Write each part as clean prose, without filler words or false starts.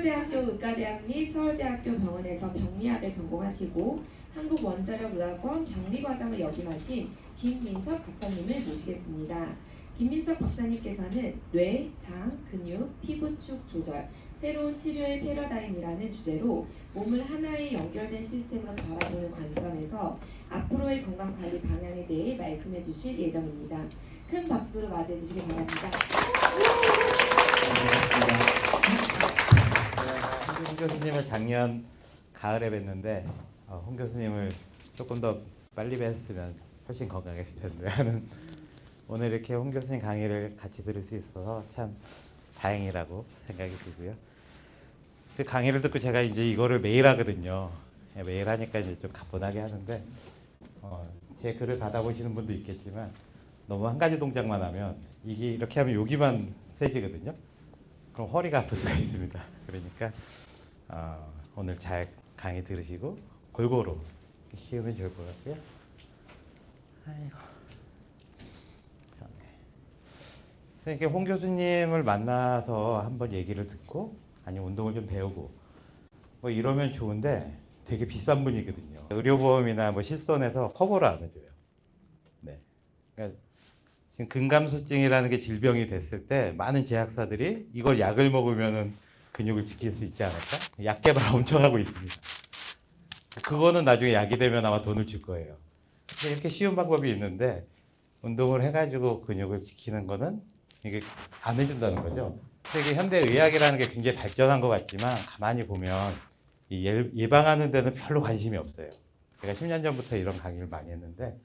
서울대학교 의과대학 및 서울대학교 병원에서 병리학을 전공하시고 한국원자력의학원 병리과정을 역임하신 김민석 박사님을 모시겠습니다. 김민석 박사님께서는 뇌, 장, 근육, 피부축 조절, 새로운 치료의 패러다임이라는 주제로 몸을 하나의 연결된 시스템으로 바라보는 관점에서 앞으로의 건강관리 방향에 대해 말씀해 주실 예정입니다. 큰 박수로 맞이해 주시기 바랍니다. 홍 교수님을 작년 가을에 뵀는데 홍 교수님을 조금 더 빨리 뵀으면 훨씬 건강했을 텐데 하는 오늘 이렇게 홍 교수님 강의를 같이 들을 수 있어서 참 다행이라고 생각이 들고요. 그 강의를 듣고 제가 이제 이거를 매일 하거든요. 매일 하니까 이제 좀 가뿐하게 하는데 제 글을 받아보시는 분도 있겠지만 너무 한 가지 동작만 하면 이게 이렇게 하면 여기만 세지거든요. 그럼 허리가 아플 수가 있습니다. 그러니까 오늘 잘 강의 들으시고 골고루 쉬우면 좋을 것 같고요. 아이고. 이렇게 홍 교수님을 만나서 한번 얘기를 듣고 아니면 운동을 좀 배우고 뭐 이러면 좋은데 되게 비싼 분이거든요. 의료보험이나 뭐 실손에서 커버를 안 해줘요. 네. 그러니까 지금 근감소증이라는 게 질병이 됐을 때 많은 제약사들이 이걸 약을 먹으면은 근육을 지킬 수 있지 않을까? 약 개발 엄청 하고 있습니다. 그거는 나중에 약이 되면 아마 돈을 줄 거예요. 근데 이렇게 쉬운 방법이 있는데 운동을 해가지고 근육을 지키는 거는 이게 안 해준다는 거죠. 근데 이게 현대 의학이라는 게 굉장히 발전한 것 같지만 가만히 보면 이 예방하는 데는 별로 관심이 없어요. 제가 10년 전부터 이런 강의를 많이 했는데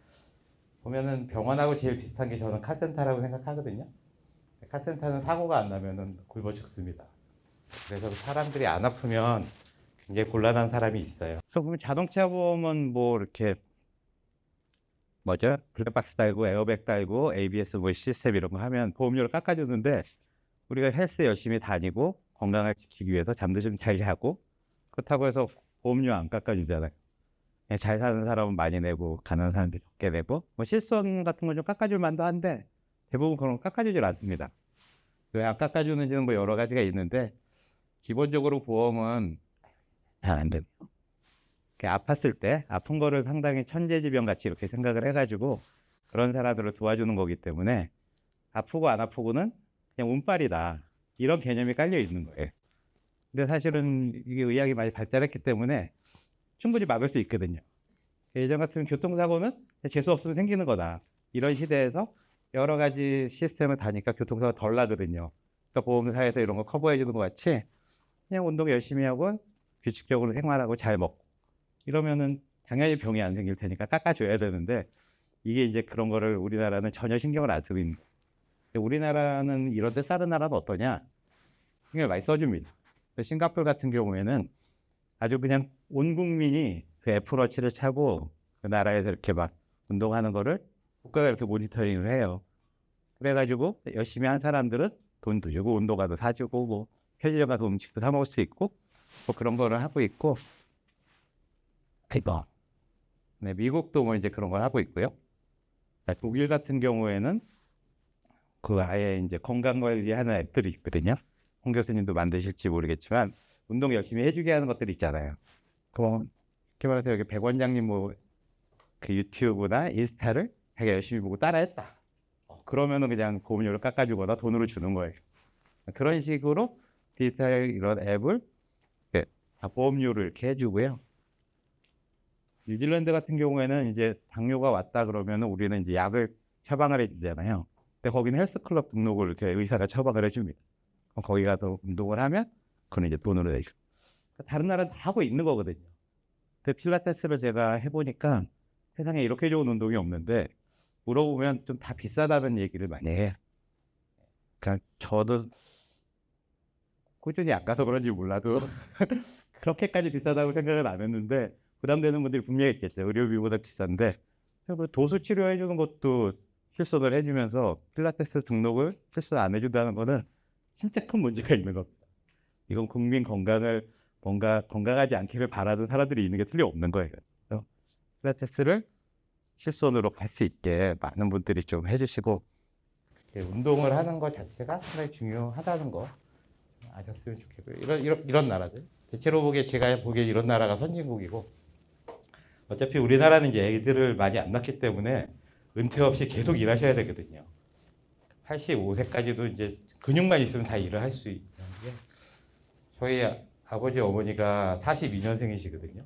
보면은 병원하고 제일 비슷한 게 저는 카센터라고 생각하거든요. 카센터는 사고가 안 나면은 굶어 죽습니다. 그래서 사람들이 안 아프면 굉장히 곤란한 사람이 있어요. 그래서 보면 자동차 보험은 뭐 이렇게 뭐죠? 블랙박스 달고 에어백 달고 ABS 뭐 시스템 이런 거 하면 보험료를 깎아주는데 우리가 헬스 열심히 다니고 건강을 지키기 위해서 잠도 좀 잘 자고 그렇다고 해서 보험료 안 깎아주잖아요. 잘 사는 사람은 많이 내고 가난한 사람들이 적게 내고 뭐 실손 같은 건 좀 깎아줄 만도 한데 대부분 그런 거 깎아주질 않습니다. 왜 안 깎아주는지는 뭐 여러 가지가 있는데 기본적으로 보험은 잘 안 돼요. 아팠을 때 아픈 거를 상당히 천재지변 같이 이렇게 생각을 해가지고 그런 사람들을 도와주는 거기 때문에 아프고 안 아프고는 그냥 운빨이다 이런 개념이 깔려 있는 거예요. 근데 사실은 이게 의학이 많이 발달했기 때문에 충분히 막을 수 있거든요. 예전 같은 교통사고는 재수 없으면 생기는 거다. 이런 시대에서 여러 가지 시스템을 다니까 교통사고가 덜 나거든요. 그러니까 보험사에서 이런 거 커버해 주는 것 같이 그냥 운동 열심히 하고 규칙적으로 생활하고 잘 먹고 이러면은 당연히 병이 안 생길 테니까 깎아줘야 되는데 이게 이제 그런 거를 우리나라는 전혀 신경을 안 쓰고 있는 거예요. 우리나라는 이런데 다른 나라는 어떠냐? 신경을 많이 써줍니다. 싱가포르 같은 경우에는 아주 그냥 온 국민이 그 애플워치를 차고 그 나라에서 이렇게 막 운동하는 거를 국가가 이렇게 모니터링을 해요. 그래가지고 열심히 한 사람들은 돈도 주고 운동화도 사주고 뭐 편의점 가서 음식도 사 먹을 수 있고 뭐 그런 거를 하고 있고 이거 네, 미국도 뭐 이제 그런 걸 하고 있고요. 독일 같은 경우에는 그 아예 이제 건강 관리하는 앱들이 있거든요. 홍 교수님도 만드실지 모르겠지만 운동 열심히 해주게 하는 것들이 있잖아요. 그럼 이렇게 말해서 여기 백 원장님 뭐 그 유튜브나 인스타를 자기가 열심히 보고 따라했다. 그러면은 그냥 보험료를 깎아주거나 돈으로 주는 거예요. 그런 식으로 디지털 이런 앱을 다 보험료를 이렇게 해주고요. 뉴질랜드 같은 경우에는 이제 당뇨가 왔다 그러면은 우리는 이제 약을 처방을 해주잖아요. 근데 거기는 헬스클럽 등록을 이렇게 의사가 처방을 해줍니다. 그럼 거기 가서 운동을 하면 그건 이제 돈으로 내죠. 다른 나라는 다 하고 있는 거거든요. 근데 필라테스를 제가 해보니까 세상에 이렇게 좋은 운동이 없는데 물어보면 좀 다 비싸다는 얘기를 많이 해요. 그러니까 저도 꾸준히 안 가서 그런지 몰라도 그렇게까지 비싸다고 생각은 안 했는데 부담되는 분들이 분명히 있겠죠. 의료비보다 비싼데 그 도수 치료해 주는 것도 실손을 해주면서 필라테스 등록을 실손 안 해준다는 거는 진짜 큰 문제가 있는 겁니다. 이건 국민 건강을 뭔가 건강하지 않기를 바라는 사람들이 있는 게 틀림없는 거예요. 그래서 필라테스를 실손으로 갈 수 있게 많은 분들이 좀 해주시고 운동을 하는 것 자체가 상당히 중요하다는 거 아셨으면 좋겠고요. 이런 나라들. 대체로 제가 보기에 이런 나라가 선진국이고, 어차피 우리나라는 이제 애들을 많이 안 낳기 때문에 은퇴 없이 계속 일하셔야 되거든요. 85세까지도 이제 근육만 있으면 다 일을 할 수 있는 게, 저희 아버지 어머니가 42년생이시거든요.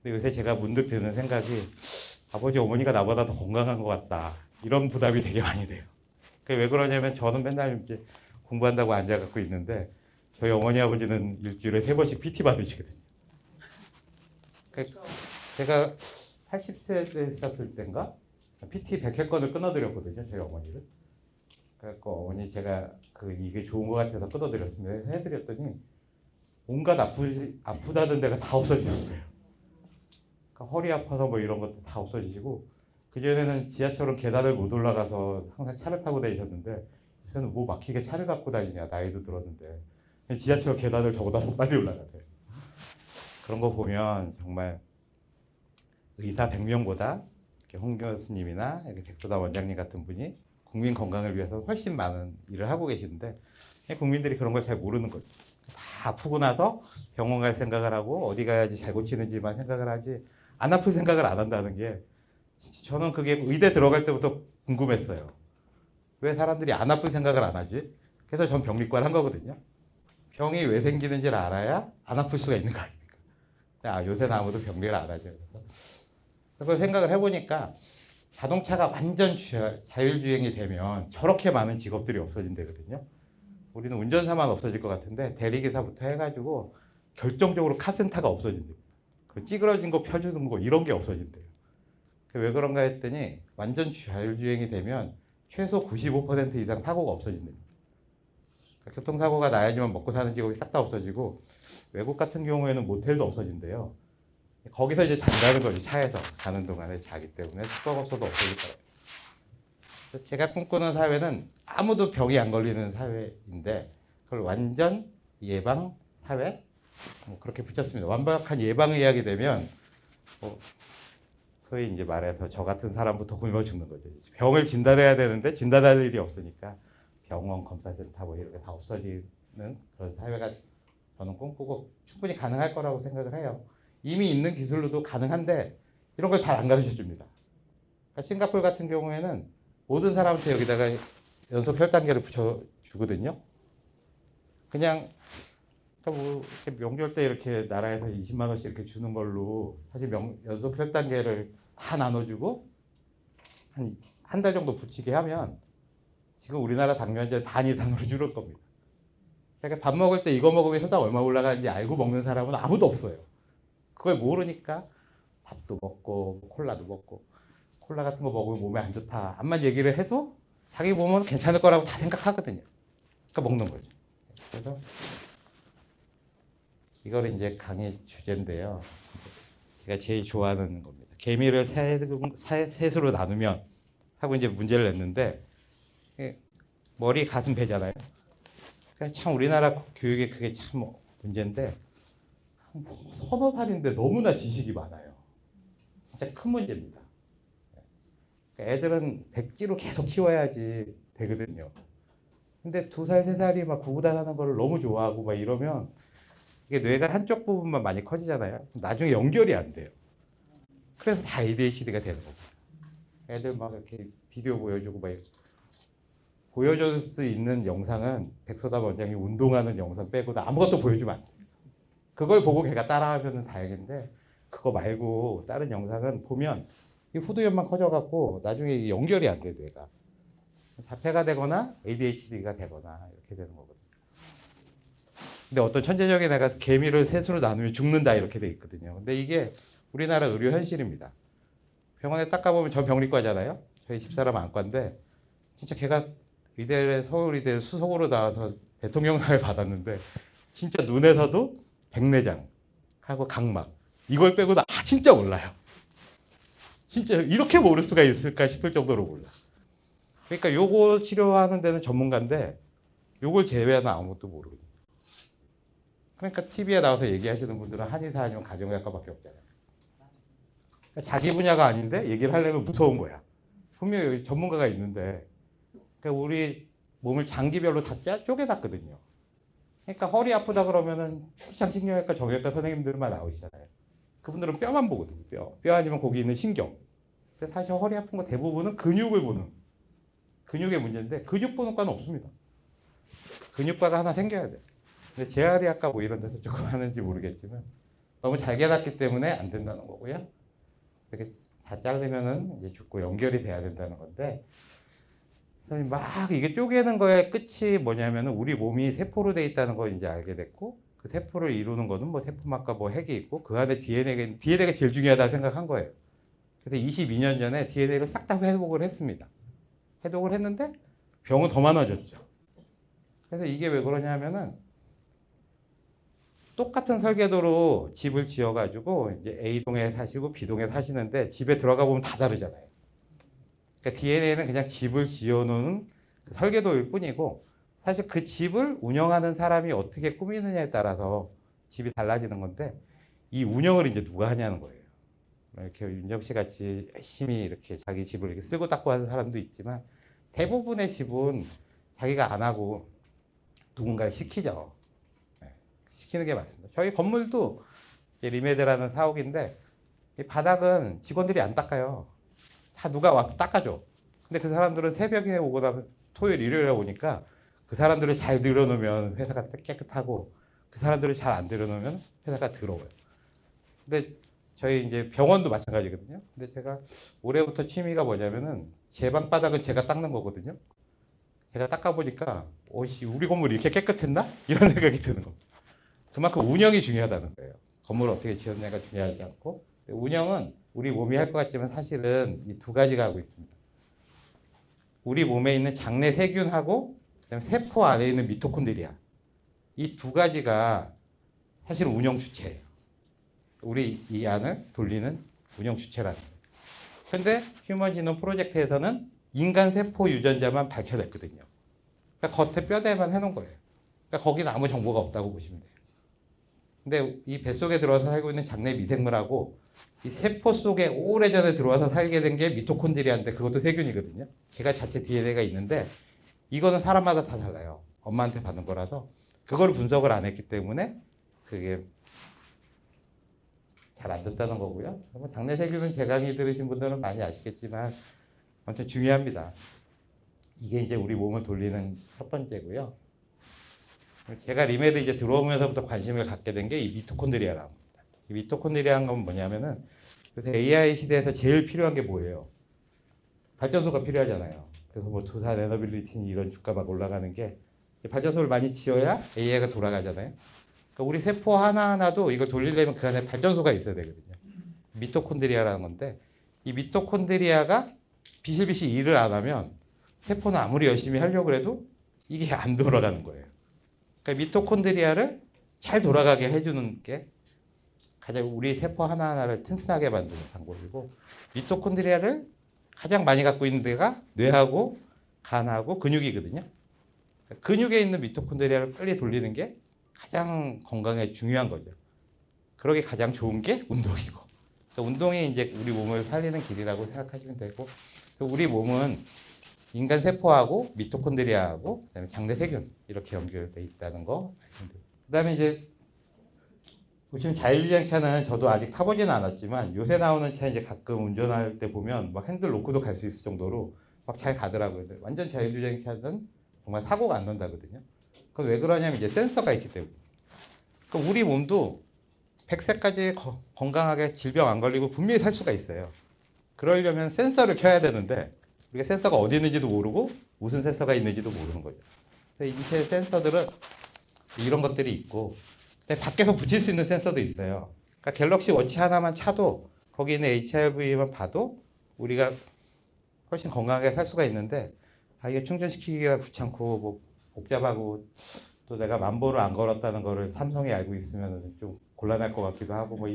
근데 요새 제가 문득 드는 생각이, 아버지 어머니가 나보다 더 건강한 것 같다. 이런 부담이 되게 많이 돼요. 그게 왜 그러냐면 저는 맨날 이제 공부한다고 앉아갖고 있는데, 저희 어머니 아버지는 일주일에 3번씩 PT 받으시거든요. 그러니까 제가 80세 됐을 때인가? PT 100회권을 끊어드렸거든요, 저희 어머니를. 그래갖고 어머니 제가 이게 좋은 것 같아서 끊어드렸습니다. 해드렸더니 온갖 아프다는 데가 다 없어지셨어요. 그러니까 허리 아파서 뭐 이런 것도 다 없어지시고, 그전에는 지하철은 계단을 못 올라가서 항상 차를 타고 다니셨는데, 요새는 뭐 막히게 차를 갖고 다니냐, 나이도 들었는데. 지하철 계단을 저보다 더 빨리 올라가세요. 그런 거 보면 정말 의사 100명보다 홍 교수님이나 백소다 원장님 같은 분이 국민 건강을 위해서 훨씬 많은 일을 하고 계시는데, 국민들이 그런 걸 잘 모르는 거죠. 다 아프고 나서 병원 갈 생각을 하고 어디 가야지 잘 고치는지만 생각을 하지, 안 아플 생각을 안 한다는 게, 저는 그게 의대 들어갈 때부터 궁금했어요. 왜 사람들이 안 아플 생각을 안 하지? 그래서 전 병리과를 한 거거든요. 병이 왜 생기는지를 알아야 안 아플 수가 있는 거 아닙니까? 요새는 아무도 병리를 안 하죠. 그래서 그걸 생각을 해보니까, 자동차가 완전 자율주행이 되면 저렇게 많은 직업들이 없어진대거든요. 우리는 운전사만 없어질 것 같은데, 대리기사부터 해가지고 결정적으로 카센터가 없어진대요. 그 찌그러진 거 펴주는 거 이런 게 없어진대요. 왜 그런가 했더니, 완전 자율주행이 되면 최소 95% 이상 사고가 없어진대요. 그러니까 교통사고가 나야지만 먹고 사는 직업이 싹 다 없어지고, 외국 같은 경우에는 모텔도 없어진대요. 거기서 이제 잔다는 거지. 차에서 가는 동안에 자기 때문에 숙박 없어도 없어질 거예요. 제가 꿈꾸는 사회는 아무도 병이 안 걸리는 사회인데, 그걸 완전 예방 사회, 그렇게 붙였습니다. 완벽한 예방을 하게 되면 소위 이제 말해서 저 같은 사람부터 굶어 죽는 거죠. 병을 진단해야 되는데 진단할 일이 없으니까 병원, 검사센터 뭐 이런 게 다 없어지는 그런 사회가 저는 꿈꾸고, 충분히 가능할 거라고 생각을 해요. 이미 있는 기술로도 가능한데 이런 걸 잘 안 가르쳐 줍니다. 그러니까 싱가포르 같은 경우에는 모든 사람한테 여기다가 연속 혈당계를 붙여주거든요. 그냥 뭐 명절 때 이렇게 나라에서 20만 원씩 이렇게 주는 걸로 사실 연속 혈당계를 다 나눠주고 한 달 정도 붙이게 하면 지금 우리나라 당뇨환자 반 이상으로 줄을 겁니다. 그러니까 밥 먹을 때 이거 먹으면 혈당 얼마 올라가는지 알고 먹는 사람은 아무도 없어요. 그걸 모르니까 밥도 먹고 콜라도 먹고, 콜라 같은 거 먹으면 몸에 안 좋다 암만 얘기를 해도 자기 몸은 괜찮을 거라고 다 생각하거든요. 그러니까 먹는 거죠. 그래서 이거를 이제 강의 주제인데요. 제가 제일 좋아하는 겁니다. 개미를 셋으로 나누면 하고 이제 문제를 냈는데, 머리, 가슴, 배잖아요. 그러니까 참 우리나라 교육에 그게 참 문제인데, 서너 살인데 너무나 지식이 많아요. 진짜 큰 문제입니다. 그러니까 애들은 백지로 계속 키워야지 되거든요. 근데 2살, 3살이 막 구구단하는 거를 너무 좋아하고 막 이러면 이게 뇌가 한쪽 부분만 많이 커지잖아요. 나중에 연결이 안 돼요. 그래서 다 ADHD가 되는 거고. 애들 막 이렇게 비디오 보여주고 막 보여줄 수 있는 영상은 백소다 원장이 운동하는 영상 빼고도 아무것도 보여주면 안 돼요. 그걸 보고 걔가 따라하면 다행인데, 그거 말고 다른 영상은 보면 이 후두엽만 커져갖고 나중에 연결이 안 돼, 뇌가. 자폐가 되거나 ADHD가 되거나 이렇게 되는 거거든요. 근데 어떤 천재적인 애가 개미를 셋으로 나누면 죽는다 이렇게 돼 있거든요. 근데 이게 우리나라 의료 현실입니다. 병원에 딱 가보면 전 병리과잖아요. 저희 집사람 안과인데, 진짜 걔가 서울의대 수석으로 나와서 대통령상을 받았는데, 진짜 눈에서도 백내장하고 각막 이걸 빼고는 진짜 몰라요. 진짜 이렇게 모를 수가 있을까 싶을 정도로 몰라. 그러니까 요거 치료하는 데는 전문가인데 요걸 제외하는 아무것도 모르거든요. 그러니까 TV에 나와서 얘기하시는 분들은 한의사 아니면 가정의학과밖에 없잖아요. 그러니까 자기 분야가 아닌데 얘기를 하려면 무서운 거야. 분명히 여기 전문가가 있는데. 그러니까 우리 몸을 장기별로 다 쪼개놨거든요. 그러니까 허리 아프다 그러면은 출장신경외과 정형외과 선생님들만 나오시잖아요. 그분들은 뼈만 보거든요. 뼈 아니면 거기 있는 신경. 근데 사실 허리 아픈 거 대부분은 근육을 보는 근육의 문제인데 근육 보는 과는 없습니다. 근육과가 하나 생겨야 돼. 근데 재활의학과 뭐 이런 데서 조금 하는지 모르겠지만 너무 잘 깨닫기 때문에 안 된다는 거고요. 이렇게 다 자르면은 이제 죽고 연결이 돼야 된다는 건데 선생님 막 이게 쪼개는 거의 끝이 뭐냐면은 우리 몸이 세포로 돼 있다는 걸 이제 알게 됐고 그 세포를 이루는 거는 뭐 세포막과 뭐 핵이 있고 그 안에 DNA가 제일 중요하다고 생각한 거예요. 그래서 22년 전에 DNA를 싹 다 회복을 했습니다. 해독을 했는데 병은 더 많아졌죠. 그래서 이게 왜 그러냐면은 똑같은 설계도로 집을 지어가지고 이제 A동에 사시고 B동에 사시는데 집에 들어가 보면 다 다르잖아요. 그러니까 DNA는 그냥 집을 지어놓은 설계도일 뿐이고 사실 그 집을 운영하는 사람이 어떻게 꾸미느냐에 따라서 집이 달라지는 건데 이 운영을 이제 누가 하냐는 거예요. 이렇게 윤정 씨 같이 열심히 이렇게 자기 집을 이렇게 쓰고 닦고 하는 사람도 있지만 대부분의 집은 자기가 안 하고 누군가를 시키죠. 시키는 게 맞습니다. 저희 건물도 리메드라는 사옥인데 바닥은 직원들이 안 닦아요. 다 누가 와서 닦아줘. 근데 그 사람들은 새벽에 오거나 토요일, 일요일에 오니까 그 사람들을 잘 들여놓으면 회사가 깨끗하고 그 사람들을 잘 안 들여놓으면 회사가 더러워요. 근데 저희 이제 병원도 마찬가지거든요. 근데 제가 올해부터 취미가 뭐냐면은 제 방 바닥은 제가 닦는 거거든요. 제가 닦아보니까 오씨 우리 건물 이렇게 깨끗했나? 이런 생각이 드는 겁니다. 그만큼 운영이 중요하다는 거예요. 건물을 어떻게 지었냐가 중요하지 않고 운영은 우리 몸이 할 것 같지만 사실은 이 두 가지가 하고 있습니다. 우리 몸에 있는 장내 세균하고 그다음에 세포 안에 있는 미토콘드리아 이 두 가지가 사실은 운영 주체예요. 우리 이 안을 돌리는 운영 주체라는 거예요. 근데 휴먼 지놈 프로젝트에서는 인간 세포 유전자만 밝혀냈거든요. 그러니까 겉에 뼈대만 해놓은 거예요. 그러니까 거기는 아무 정보가 없다고 보시면 돼요. 근데 이 뱃속에 들어와서 살고 있는 장내 미생물하고 이 세포 속에 오래전에 들어와서 살게 된 게 미토콘드리아인데 그것도 세균이거든요. 걔가 자체 DNA가 있는데 이거는 사람마다 다 달라요. 엄마한테 받는 거라서 그걸 분석을 안 했기 때문에 그게 잘 안 됐다는 거고요. 장내 세균은 제 강의 들으신 분들은 많이 아시겠지만 아무튼 중요합니다. 이게 이제 우리 몸을 돌리는 첫 번째고요. 제가 리메드 이제 들어오면서부터 관심을 갖게 된 게 이 미토콘드리아라는 겁니다. 이 미토콘드리아는 건 뭐냐면은 그래서 AI 시대에서 제일 필요한 게 뭐예요? 발전소가 필요하잖아요. 그래서 뭐 두산 에너빌리티 이런 주가 막 올라가는 게 발전소를 많이 지어야 AI가 돌아가잖아요. 그러니까 우리 세포 하나하나도 이걸 돌리려면 그 안에 발전소가 있어야 되거든요. 미토콘드리아라는 건데 이 미토콘드리아가 비실비실 일을 안 하면 세포는 아무리 열심히 하려고 해도 이게 안 돌아가는 거예요. 그러니까 미토콘드리아를 잘 돌아가게 해주는 게 가장 우리 세포 하나하나를 튼튼하게 만드는 방법이고 미토콘드리아를 가장 많이 갖고 있는 데가 뇌하고 간하고 근육이거든요. 그러니까 근육에 있는 미토콘드리아를 빨리 돌리는 게 가장 건강에 중요한 거죠. 그러기 가장 좋은 게 운동이고 그러니까 운동이 이제 우리 몸을 살리는 길이라고 생각하시면 되고 우리 몸은 인간 세포하고 미토콘드리아하고 그다음에 장내 세균 이렇게 연결되어 있다는 거 말씀드립니다. 그다음에 이제 보시면 자율주행차는 저도 아직 타보지는 않았지만 요새 나오는 차 이제 가끔 운전할 때 보면 막 핸들 놓고도 갈 수 있을 정도로 막 잘 가더라고요. 완전 자율주행차는 정말 사고가 안 난다거든요. 그건 왜 그러냐면 이제 센서가 있기 때문에. 그러니까 우리 몸도 100세까지 건강하게 질병 안 걸리고 분명히 살 수가 있어요. 그러려면 센서를 켜야 되는데 우리가 센서가 어디 있는지도 모르고 무슨 센서가 있는지도 모르는 거죠. 인체 센서들은 이런 것들이 있고 밖에서 붙일 수 있는 센서도 있어요. 그러니까 갤럭시 워치 하나만 차도 거기 있는 HRV만 봐도 우리가 훨씬 건강하게 살 수가 있는데 이게 충전시키기가 귀찮고 뭐 복잡하고 또 내가 만보를 안 걸었다는 거를 삼성이 알고 있으면 좀 곤란할 것 같기도 하고 뭐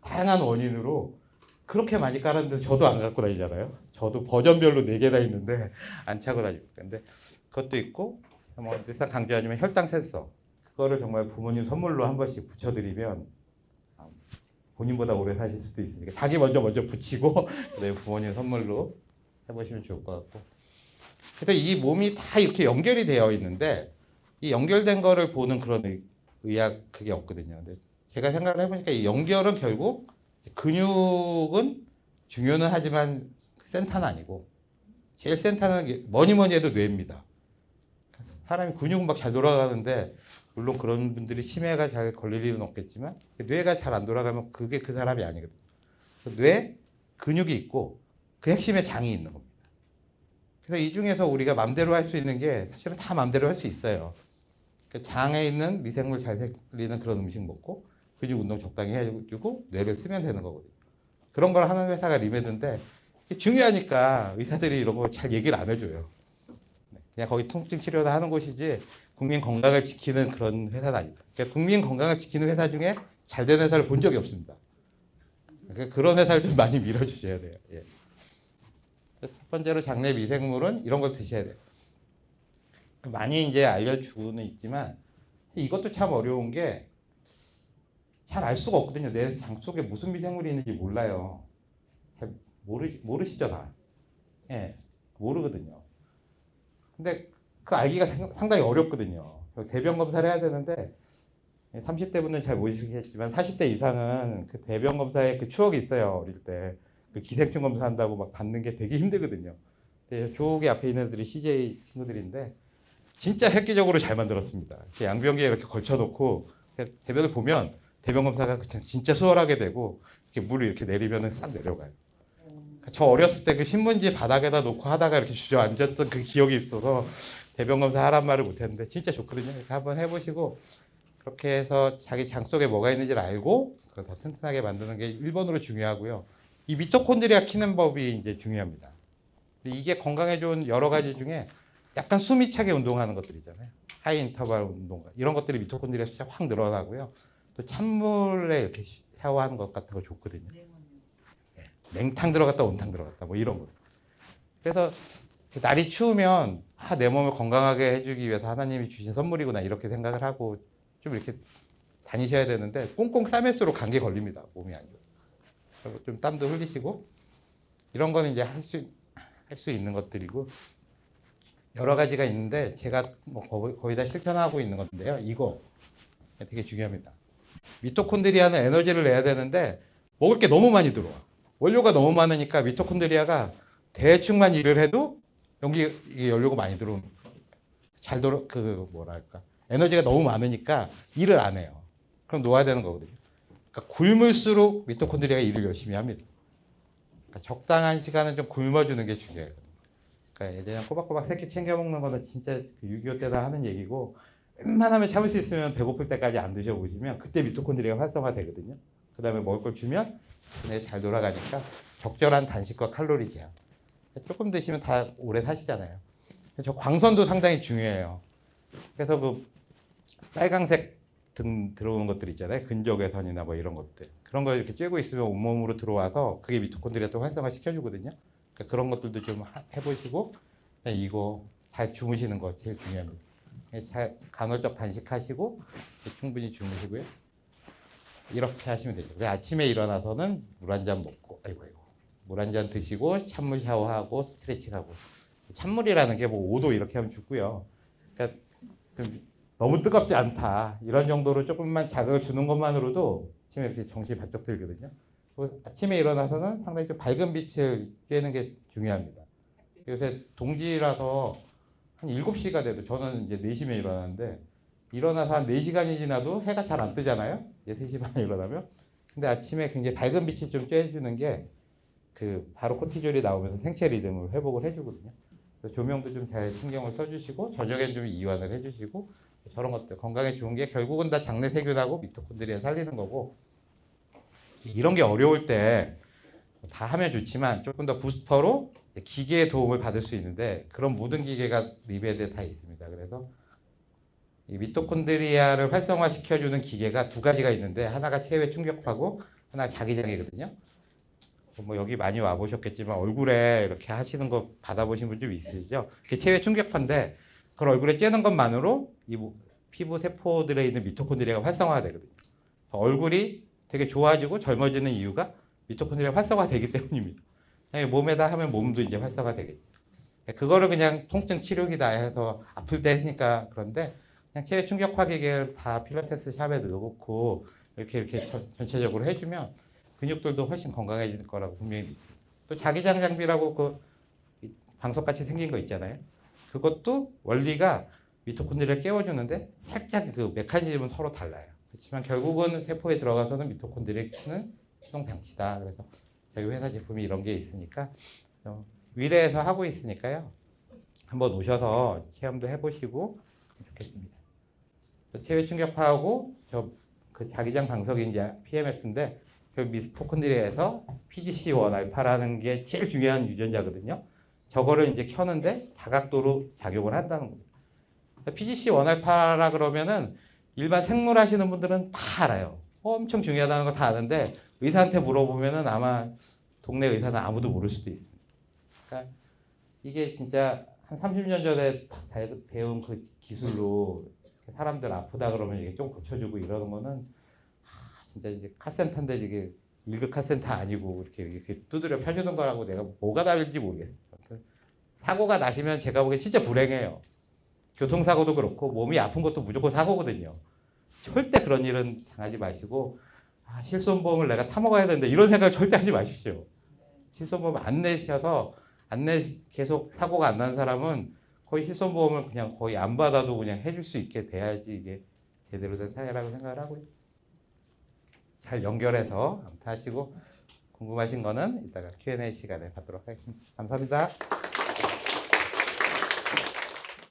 다양한 원인으로 그렇게 많이 깔았는데 저도 안 갖고 다니잖아요. 저도 버전별로 4개나 있는데 안 차고 다니고. 근데 그것도 있고 뭐 일단 강조하자면 혈당 센서. 그거를 정말 부모님 선물로 한 번씩 붙여드리면 본인보다 오래 사실 수도 있으니까 자기 먼저 붙이고 그다음에 부모님 선물로 해보시면 좋을 것 같고. 그래서 이 몸이 다 이렇게 연결이 되어 있는데 이 연결된 거를 보는 그런 의학 그게 없거든요. 근데 제가 생각을 해보니까 이 연결은 결국 근육은 중요는 하지만 센터는 아니고 제일 센터는 뭐니 뭐니 해도 뇌입니다. 사람이 근육은 막 잘 돌아가는데 물론 그런 분들이 치매가 잘 걸릴 일은 없겠지만 뇌가 잘 안 돌아가면 그게 그 사람이 아니거든요. 뇌, 근육이 있고 그 핵심에 장이 있는 겁니다. 그래서 이 중에서 우리가 맘대로 할 수 있는 게 사실은 다 맘대로 할 수 있어요. 그 장에 있는 미생물 잘 살리는 그런 음식 먹고 근육 운동 적당히 해주고 뇌를 쓰면 되는 거거든요. 그런 걸 하는 회사가 리메드인데 중요하니까 의사들이 이런 거 잘 얘기를 안 해줘요. 그냥 거기 통증 치료를 하는 곳이지 국민 건강을 지키는 그런 회사는 아니다. 그러니까 국민 건강을 지키는 회사 중에 잘 된 회사를 본 적이 없습니다. 그러니까 그런 회사를 좀 많이 밀어주셔야 돼요. 예. 첫 번째로 장내 미생물은 이런 걸 드셔야 돼요. 많이 이제 알려주고는 있지만 이것도 참 어려운 게 잘 알 수가 없거든요. 내 장 속에 무슨 미생물이 있는지 몰라요. 모르시죠, 다? 예, 모르거든요. 근데 그 알기가 상당히 어렵거든요. 대변 검사를 해야 되는데 30대 분은 잘 모르시겠지만 40대 이상은 그 대변 검사에 그 추억이 있어요. 어릴 때. 그 기생충 검사한다고 막 받는 게 되게 힘들거든요. 저기 앞에 있는 애들이 CJ 친구들인데 진짜 획기적으로 잘 만들었습니다. 양변기에 이렇게 걸쳐놓고 대변을 보면 대변 검사가 진짜 수월하게 되고 이렇게 물을 이렇게 내리면은 싹 내려가요. 저 어렸을 때 그 신문지 바닥에다 놓고 하다가 이렇게 주저앉았던 그 기억이 있어서 대변 검사 하란 말을 못했는데 진짜 좋거든요. 이렇게 한번 해보시고 그렇게 해서 자기 장 속에 뭐가 있는지를 알고 그걸 더 튼튼하게 만드는 게 1번으로 중요하고요. 이 미토콘드리아 키는 법이 이제 중요합니다. 이게 건강에 좋은 여러 가지 중에 약간 숨이 차게 운동하는 것들이잖아요. 하이 인터벌 운동 이런 것들이 미토콘드리아 숫자 확 늘어나고요. 또 찬물에 이렇게 샤워하는 것 같은 거 좋거든요. 냉탕 들어갔다 온탕 들어갔다 뭐 이런 거. 그래서 날이 추우면 내 몸을 건강하게 해주기 위해서 하나님이 주신 선물이구나 이렇게 생각을 하고 좀 이렇게 다니셔야 되는데 꽁꽁 싸맬수록 감기 걸립니다. 몸이 안 좋아요. 그리고 좀 땀도 흘리시고 이런 거는 이제 할 수 있는 것들이고 여러 가지가 있는데 제가 뭐 거의 다 실천하고 있는 건데요. 이거 되게 중요합니다. 미토콘드리아는 에너지를 내야 되는데 먹을 게 너무 많이 들어와. 원료가 너무 많으니까 미토콘드리아가 대충만 일을 해도 이게 연료가 많이 들어오면 에너지가 너무 많으니까 일을 안 해요. 그럼 놓아야 되는 거거든요. 그러니까 굶을수록 미토콘드리아가 일을 열심히 합니다. 그러니까 적당한 시간은 좀 굶어주는 게 중요해요. 그러니까 예전에 꼬박꼬박 새끼 챙겨 먹는 거는 진짜 6.25 때다 하는 얘기고 웬만하면 참을 수 있으면 배고플 때까지 안 드셔보시면 그때 미토콘드리아가 활성화되거든요. 그 다음에 먹을 걸 주면 잘 돌아가니까 적절한 단식과 칼로리 제한. 조금 드시면 다 오래 사시잖아요. 저 광선도 상당히 중요해요. 그래서 그 빨강색 등 들어오는 것들 있잖아요. 근적외선이나 뭐 이런 것들. 그런 걸 이렇게 쬐고 있으면 온몸으로 들어와서 그게 미토콘드리아 또 활성화 시켜주거든요. 그러니까 그런 것들도 좀 해보시고 이거 잘 주무시는 거 제일 중요합니다. 잘 간헐적 단식하시고 충분히 주무시고요. 이렇게 하시면 되죠. 아침에 일어나서는 물 한 잔 먹고, 물 한 잔 드시고, 찬물 샤워하고, 스트레칭하고. 찬물이라는 게 뭐 5도 이렇게 하면 죽고요. 그러니까 너무 뜨겁지 않다. 이런 정도로 조금만 자극을 주는 것만으로도 아침에 이렇게 정신이 바짝 들거든요. 아침에 일어나서는 상당히 좀 밝은 빛을 쬐는 게 중요합니다. 요새 동지라서 한 7시가 돼도 저는 이제 4시면 일어나는데 일어나서 한 4시간이 지나도 해가 잘 안 뜨잖아요. 이제 3시 반에 일어나면. 근데 아침에 굉장히 밝은 빛을 좀 쬐주는 게 바로 코티졸이 나오면서 생체 리듬을 회복을 해주거든요. 그래서 조명도 좀 잘 신경을 써주시고 저녁엔 좀 이완을 해주시고 저런 것들 건강에 좋은 게 결국은 다 장내 세균하고 미토콘드리아 살리는 거고 이런 게 어려울 때 다 하면 좋지만 조금 더 부스터로 기계의 도움을 받을 수 있는데 그런 모든 기계가 리베드에 다 있습니다. 그래서 이 미토콘드리아를 활성화시켜주는 기계가 두 가지가 있는데 하나가 체외 충격파고 하나가 자기장이거든요. 뭐 여기 많이 와보셨겠지만 얼굴에 이렇게 하시는 거 받아보신 분 좀 있으시죠? 그게 체외 충격파인데 그걸 얼굴에 쬐는 것만으로 이 피부 세포들에 있는 미토콘드리아가 활성화가 되거든요. 얼굴이 되게 좋아지고 젊어지는 이유가 미토콘드리아 활성화되기 때문입니다. 몸에다 하면 몸도 이제 활성화되겠죠. 그거를 그냥 통증 치료기다 해서 아플 때 했으니까 그런데 그냥 체외 충격파 기계를 다 필라테스 샵에 넣어놓고 이렇게 전체적으로 해주면 근육들도 훨씬 건강해질 거라고 분명히 믿습니다. 또 자기장 장비라고 그 방석같이 생긴 거 있잖아요. 그것도 원리가 미토콘드리아를 깨워주는데 살짝 그 메커니즘은 서로 달라요. 그렇지만 결국은 세포에 들어가서는 미토콘드리아를 켜는 수동 장치다. 그래서 저희 회사 제품이 이런 게 있으니까 위례에서 하고 있으니까요. 한번 오셔서 체험도 해보시고 좋겠습니다. 체외 충격파하고 저 그 자기장 방석이 이제 PMS인데 그 미토콘드리아에서 PGC1 알파라는 게 제일 중요한 유전자거든요. 저거를 이제 켜는데 다각도로 작용을 한다는 겁니다. PGC1 알파라 그러면은 일반 생물 하시는 분들은 다 알아요. 엄청 중요하다는 거 다 아는데 의사한테 물어보면은 아마 동네 의사는 아무도 모를 수도 있습니다. 그러니까 이게 진짜 한 30년 전에 배운 그 기술로 사람들 아프다 그러면 이게 좀 고쳐주고 이러는 거는 진짜 이제 카센터인데 이게 1급 카센터 아니고 이렇게 두드려 펴주는 거라고 내가 뭐가 다른지 모르겠어요. 사고가 나시면 제가 보기엔 진짜 불행해요. 교통사고도 그렇고 몸이 아픈 것도 무조건 사고거든요. 절대 그런 일은 당하지 마시고 실손보험을 내가 타먹어야 되는데 이런 생각 절대 하지 마십시오. 실손보험 안 내셔서 계속 사고가 안 나는 사람은 거의 실손보험을 그냥 거의 안 받아도 그냥 해줄 수 있게 돼야지 이게 제대로 된 사회라고 생각을 하고요. 잘 연결해서 하시고 궁금하신 거는 이따가 Q&A 시간에 받도록 하겠습니다. 감사합니다.